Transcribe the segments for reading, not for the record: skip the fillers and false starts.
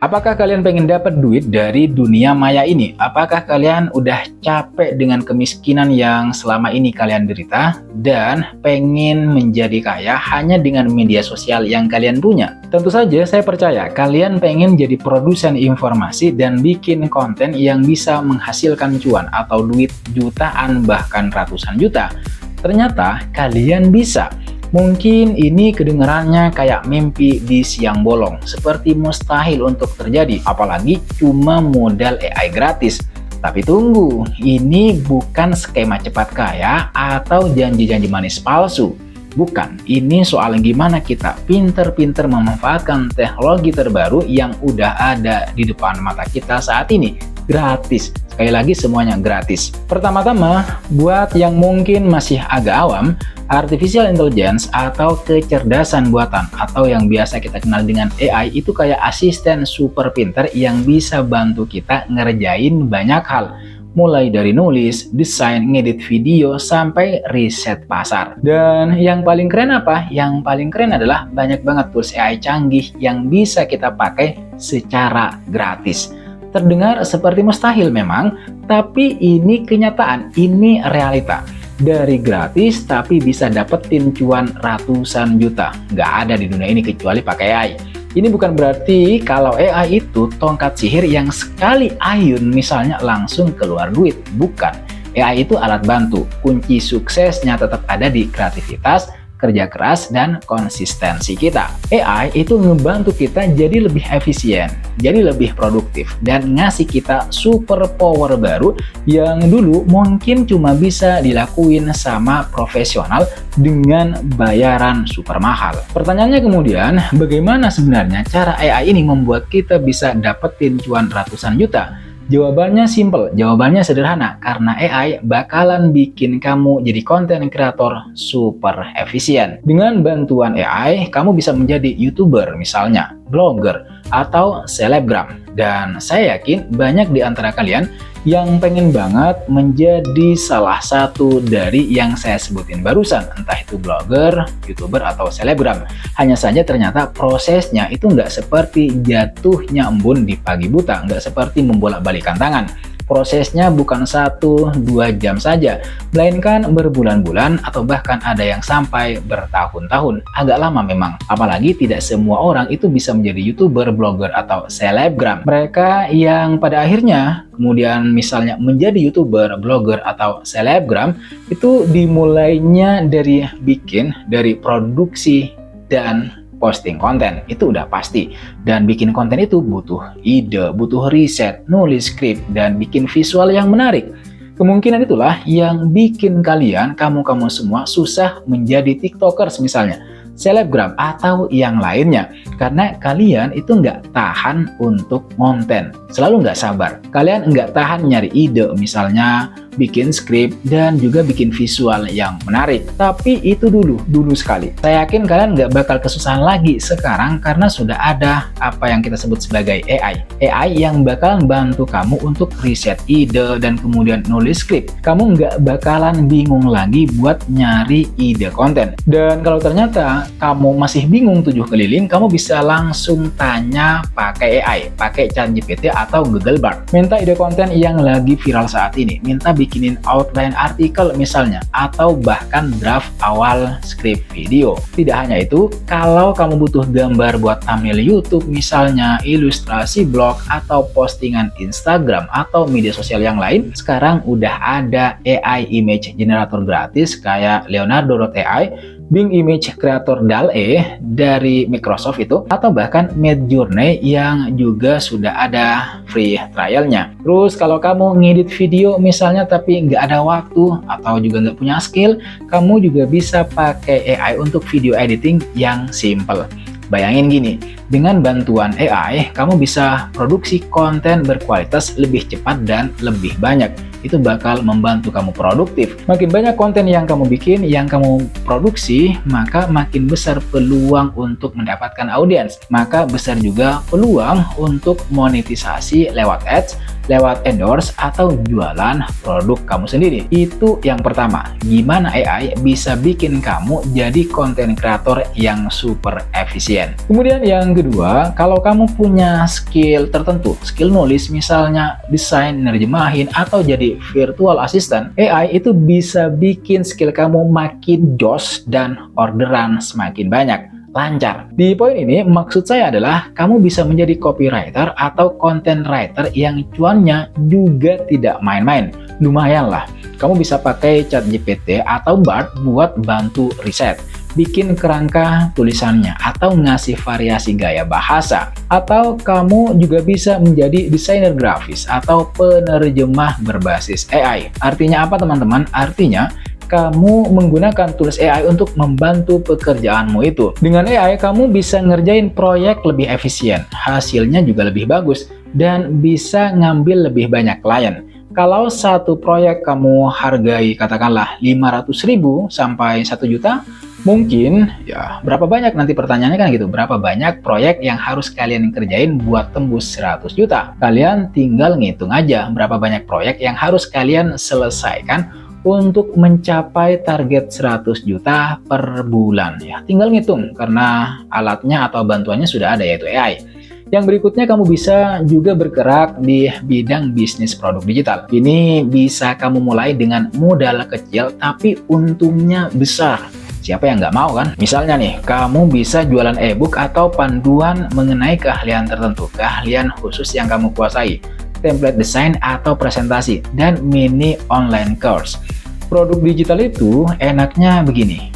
Apakah kalian pengen dapat duit dari dunia maya ini? Apakah kalian udah capek dengan kemiskinan yang selama ini kalian derita dan pengen menjadi kaya hanya dengan media sosial yang kalian punya? Tentu saja saya percaya kalian pengen jadi produsen informasi dan bikin konten yang bisa menghasilkan cuan atau duit jutaan bahkan ratusan juta. Ternyata kalian bisa. Mungkin ini kedengarannya kayak mimpi di siang bolong, seperti mustahil untuk terjadi, apalagi cuma modal AI gratis. Tapi tunggu, ini bukan skema cepat kaya atau janji-janji manis palsu. Bukan, ini soal gimana kita pinter-pinter memanfaatkan teknologi terbaru yang udah ada di depan mata kita saat ini. Gratis, sekali lagi semuanya gratis. Pertama-tama, buat yang mungkin masih agak awam, Artificial Intelligence atau kecerdasan buatan atau yang biasa kita kenal dengan AI itu kayak asisten super pinter yang bisa bantu kita ngerjain banyak hal. Mulai dari nulis, desain, ngedit video, sampai riset pasar. Dan yang paling keren apa? Yang paling keren adalah banyak banget tools AI canggih yang bisa kita pakai secara gratis. Terdengar seperti mustahil memang, tapi ini kenyataan, ini realita. Dari gratis tapi bisa dapetin cuan ratusan juta. Nggak ada di dunia ini kecuali pakai AI. Ini bukan berarti kalau AI itu tongkat sihir yang sekali ayun misalnya langsung keluar duit. Bukan. AI itu alat bantu. Kunci suksesnya tetap ada di kreativitas, kerja keras, dan konsistensi kita. AI itu ngebantu kita jadi lebih efisien, jadi lebih produktif, dan ngasih kita super power baru yang dulu mungkin cuma bisa dilakuin sama profesional dengan bayaran super mahal. Pertanyaannya kemudian, bagaimana sebenarnya cara AI ini membuat kita bisa dapetin cuan ratusan juta? Jawabannya simple, jawabannya sederhana, karena AI bakalan bikin kamu jadi konten kreator super efisien. Dengan bantuan AI, kamu bisa menjadi YouTuber misalnya, blogger, atau selebgram. Dan saya yakin banyak di antara kalian yang pengen banget menjadi salah satu dari yang saya sebutin barusan, entah itu blogger, YouTuber, atau selebgram. Hanya saja ternyata prosesnya itu nggak seperti jatuhnya embun di pagi buta, nggak seperti membolak-balikan tangan. Prosesnya bukan 1-2 jam saja, melainkan berbulan-bulan atau bahkan ada yang sampai bertahun-tahun. Agak lama memang, apalagi tidak semua orang itu bisa menjadi YouTuber, blogger, atau selebgram. Mereka yang pada akhirnya kemudian misalnya menjadi YouTuber, blogger, atau selebgram itu dimulainya dari produksi dan posting konten, itu udah pasti. Dan bikin konten itu butuh ide, butuh riset, nulis skrip, dan bikin visual yang menarik. Kemungkinan itulah yang bikin kamu semua susah menjadi tiktokers misalnya, selebgram, atau yang lainnya. Karena kalian itu nggak tahan untuk konten, selalu nggak sabar. Kalian nggak tahan nyari ide, misalnya bikin skrip dan juga bikin visual yang menarik. Tapi itu dulu sekali. Saya yakin kalian nggak bakal kesusahan lagi sekarang karena sudah ada apa yang kita sebut sebagai AI. AI yang bakal bantu kamu untuk riset ide dan kemudian nulis skrip. Kamu nggak bakalan bingung lagi buat nyari ide konten. Dan kalau ternyata kamu masih bingung 7 keliling, kamu bisa langsung tanya pakai AI, pakai ChatGPT atau Google Bard. Minta ide konten yang lagi viral saat ini. Minta bikinin outline artikel misalnya, atau bahkan draft awal skrip video. Tidak hanya itu, kalau kamu butuh gambar buat thumbnail YouTube misalnya, ilustrasi blog, atau postingan Instagram atau media sosial yang lain, sekarang udah ada AI image generator gratis kayak Leonardo.ai, Bing Image Creator DALL-E dari Microsoft itu, atau bahkan Midjourney yang juga sudah ada free trialnya. Terus kalau kamu ngedit video misalnya tapi nggak ada waktu atau juga nggak punya skill, kamu juga bisa pakai AI untuk video editing yang simple. Bayangin gini, dengan bantuan AI, kamu bisa produksi konten berkualitas lebih cepat dan lebih banyak. Itu bakal membantu kamu produktif. Makin banyak konten yang kamu bikin, yang kamu produksi, maka makin besar peluang untuk mendapatkan audiens. Maka besar juga peluang untuk monetisasi lewat ads lewat endorse atau jualan produk kamu sendiri. Itu yang pertama, gimana AI bisa bikin kamu jadi konten kreator yang super efisien. Kemudian yang kedua, kalau kamu punya skill tertentu, skill nulis misalnya, desain, nerjemahin, atau jadi virtual assistant, AI itu bisa bikin skill kamu makin jos dan orderan semakin banyak, lancar. Di poin ini maksud saya adalah kamu bisa menjadi copywriter atau content writer yang cuannya juga tidak main-main. Lumayan lah, kamu bisa pakai ChatGPT atau Bard buat bantu riset, bikin kerangka tulisannya, atau ngasih variasi gaya bahasa. Atau kamu juga bisa menjadi desainer grafis atau penerjemah berbasis AI. Artinya apa teman-teman? Artinya kamu menggunakan tools AI untuk membantu pekerjaanmu itu. Dengan AI, kamu bisa ngerjain proyek lebih efisien, hasilnya juga lebih bagus, dan bisa ngambil lebih banyak klien. Kalau satu proyek kamu hargai katakanlah 500.000 sampai 1 juta, mungkin ya berapa banyak nanti pertanyaannya kan gitu, berapa banyak proyek yang harus kalian kerjain buat tembus 100 juta? Kalian tinggal ngitung aja berapa banyak proyek yang harus kalian selesaikan untuk mencapai target 100 juta per bulan. Ya, tinggal ngitung karena alatnya atau bantuannya sudah ada, yaitu AI. Yang berikutnya, kamu bisa juga bergerak di bidang bisnis produk digital. Ini bisa kamu mulai dengan modal kecil tapi untungnya besar. Siapa yang nggak mau kan? Misalnya nih, kamu bisa jualan e-book atau panduan mengenai keahlian tertentu, keahlian khusus yang kamu kuasai, template desain atau presentasi, dan mini online course. Produk digital itu enaknya begini.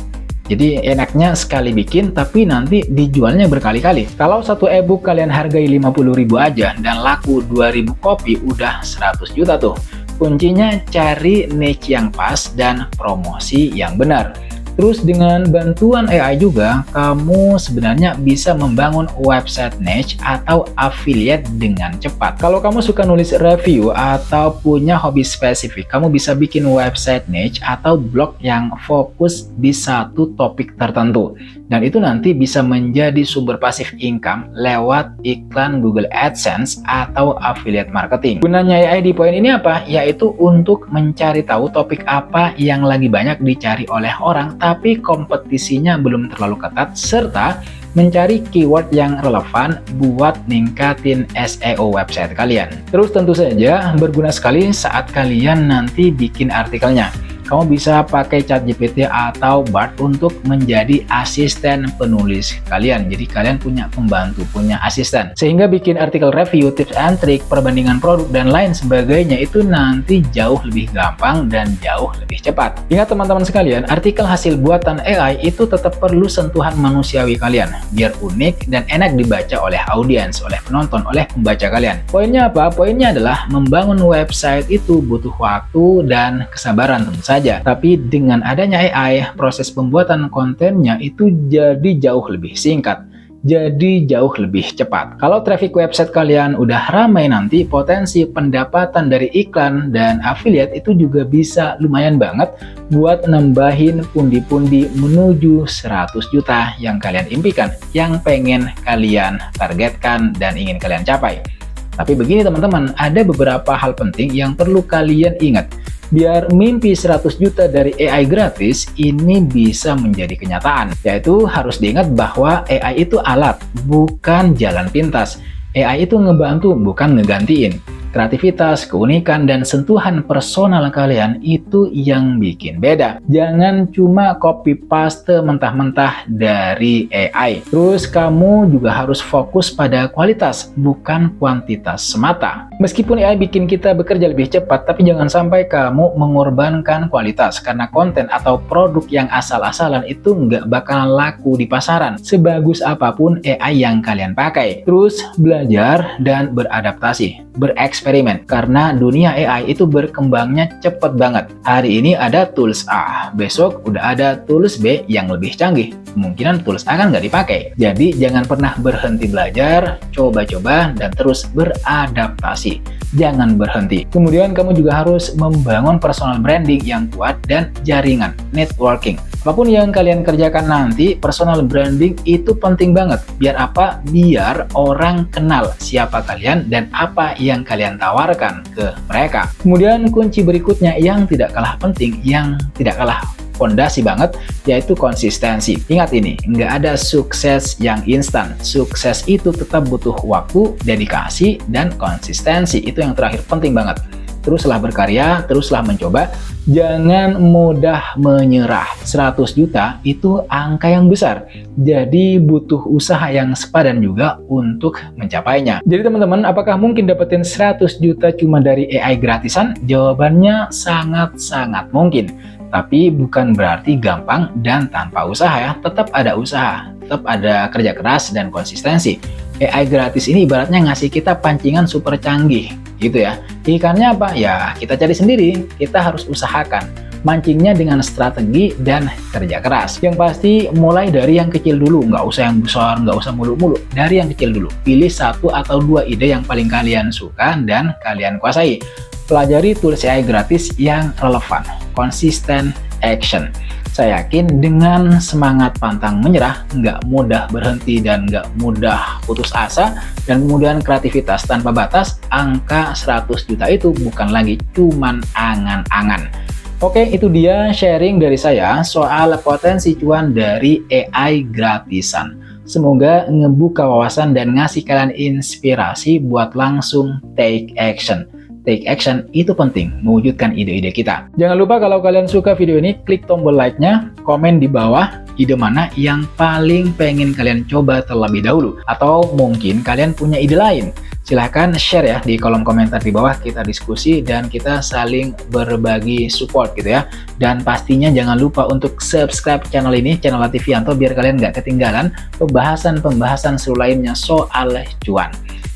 Jadi enaknya sekali bikin tapi nanti dijualnya berkali-kali. Kalau satu e-book kalian hargai 50.000 aja dan laku 2.000 kopi, udah 100 juta tuh. Kuncinya cari niche yang pas dan promosi yang benar. Terus dengan bantuan AI juga, kamu sebenarnya bisa membangun website niche atau affiliate dengan cepat. Kalau kamu suka nulis review atau punya hobi spesifik, kamu bisa bikin website niche atau blog yang fokus di satu topik tertentu. Dan itu nanti bisa menjadi sumber pasif income lewat iklan Google AdSense atau affiliate marketing. Gunanya AI di poin ini apa? Yaitu untuk mencari tahu topik apa yang lagi banyak dicari oleh orang tapi kompetisinya belum terlalu ketat, serta mencari keyword yang relevan buat ningkatin SEO website kalian. Terus tentu saja berguna sekali saat kalian nanti bikin artikelnya. Kamu bisa pakai ChatGPT atau Bard untuk menjadi asisten penulis kalian. Jadi kalian punya pembantu, punya asisten. Sehingga bikin artikel review, tips and trik, perbandingan produk, dan lain sebagainya itu nanti jauh lebih gampang dan jauh lebih cepat. Ingat teman-teman sekalian, artikel hasil buatan AI itu tetap perlu sentuhan manusiawi kalian. Biar unik dan enak dibaca oleh audiens, oleh penonton, oleh pembaca kalian. Poinnya apa? Poinnya adalah membangun website itu butuh waktu dan kesabaran tentu saja. Tapi dengan adanya AI, proses pembuatan kontennya itu jadi jauh lebih singkat, jadi jauh lebih cepat. Kalau traffic website kalian udah ramai nanti, potensi pendapatan dari iklan dan affiliate itu juga bisa lumayan banget buat nambahin pundi-pundi menuju 100 juta yang kalian impikan, yang pengen kalian targetkan dan ingin kalian capai. Tapi begini teman-teman, ada beberapa hal penting yang perlu kalian ingat. Biar mimpi 100 juta dari AI gratis ini bisa menjadi kenyataan. Yaitu harus diingat bahwa AI itu alat, bukan jalan pintas. AI itu ngebantu, bukan ngegantiin. Kreativitas, keunikan, dan sentuhan personal kalian itu yang bikin beda. Jangan cuma copy paste mentah-mentah dari AI. Terus kamu juga harus fokus pada kualitas, bukan kuantitas semata. Meskipun AI bikin kita bekerja lebih cepat, tapi jangan sampai kamu mengorbankan kualitas, karena konten atau produk yang asal-asalan itu nggak bakalan laku di pasaran, sebagus apapun AI yang kalian pakai. Terus belajar dan beradaptasi, bereksperimen, karena dunia AI itu berkembangnya cepet banget. Hari ini ada tools A, besok udah ada tools B yang lebih canggih. Kemungkinan tools A kan nggak dipakai. Jadi jangan pernah berhenti belajar, coba-coba, dan terus beradaptasi. Jangan berhenti. Kemudian kamu juga harus membangun personal branding yang kuat dan jaringan, networking. Apapun yang kalian kerjakan nanti, personal branding itu penting banget. Biar apa? Biar orang kenal siapa kalian dan apa yang kalian tawarkan ke mereka. Kemudian kunci berikutnya yang tidak kalah penting, yang tidak kalah fondasi banget, yaitu konsistensi. Ingat ini, nggak ada sukses yang instan. Sukses itu tetap butuh waktu, dedikasi, dan konsistensi. Itu yang terakhir penting banget. Teruslah berkarya, teruslah mencoba, jangan mudah menyerah. 100 juta itu angka yang besar, jadi butuh usaha yang sepadan juga untuk mencapainya. Jadi teman-teman, apakah mungkin dapetin 100 juta cuma dari AI gratisan? Jawabannya sangat-sangat mungkin. Tapi bukan berarti gampang dan tanpa usaha ya, tetap ada usaha, tetap ada kerja keras dan konsistensi. AI gratis ini ibaratnya ngasih kita pancingan super canggih, gitu ya. Ikannya apa? Ya kita cari sendiri, kita harus usahakan. Mancingnya dengan strategi dan kerja keras. Yang pasti mulai dari yang kecil dulu, nggak usah yang besar, nggak usah mulu-mulu. Dari yang kecil dulu, pilih 1 atau 2 ide yang paling kalian suka dan kalian kuasai. Pelajari tools AI gratis yang relevan, konsisten, action. Saya yakin dengan semangat pantang menyerah, nggak mudah berhenti dan nggak mudah putus asa, dan kemudian kreativitas tanpa batas, angka 100 juta itu bukan lagi cuman angan-angan. Oke, itu dia sharing dari saya soal potensi cuan dari AI gratisan. Semoga ngebuka wawasan dan ngasih kalian inspirasi buat langsung take action. Take action itu penting, mewujudkan ide-ide kita. Jangan lupa kalau kalian suka video ini, klik tombol like-nya, komen di bawah ide mana yang paling pengen kalian coba terlebih dahulu. Atau mungkin kalian punya ide lain. Silahkan share ya di kolom komentar di bawah, kita diskusi dan kita saling berbagi support gitu ya. Dan pastinya jangan lupa untuk subscribe channel ini, channel Lativianto, biar kalian nggak ketinggalan pembahasan-pembahasan seru lainnya soal cuan.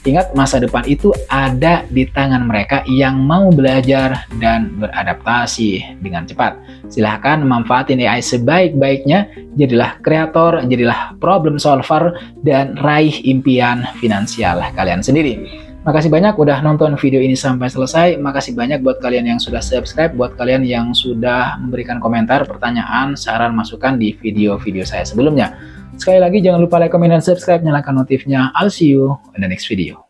Ingat, masa depan itu ada di tangan mereka yang mau belajar dan beradaptasi dengan cepat. Silahkan manfaatin AI sebaik-baiknya, jadilah kreator, jadilah problem solver, dan raih impian finansial kalian sendiri. Makasih banyak udah nonton video ini sampai selesai. Makasih banyak buat kalian yang sudah subscribe, buat kalian yang sudah memberikan komentar, pertanyaan, saran, masukan di video-video saya sebelumnya. Sekali lagi jangan lupa like, comment, dan subscribe, nyalakan notifnya. I'll see you in the next video.